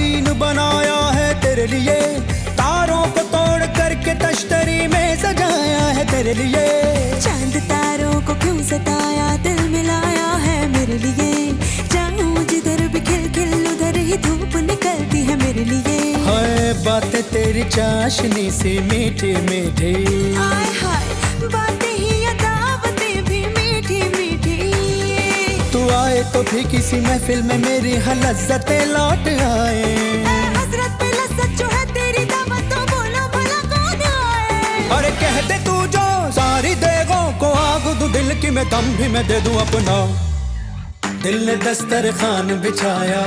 हसीन बनाया है तेरे लिए, तारों को तोड़ करके तश्तरी में सजाया है तेरे लिए। चांद तारों को क्यों सताया, दिल मिलाया है मेरे लिए। जाऊं जिधर भी खिल खिल उधर ही धूप निकलती है मेरे लिए। हाय बातें तेरी चाशनी सी मीठी मीठी, हाय हाय बातें ही अदावतें भी मीठी मीठी। तू आए तो भी किसी महफिल में मेरी लज्जतें लौट आए। हजरत पे लज्जत जो है तेरी दावत, तो बोलो भला कौन आए। अरे कह दे तू जो सारी देगों को आग दूं दिल की, मैं दम भी मैं दे दूं अपना। दिल ने दस्तरखान बिछाया,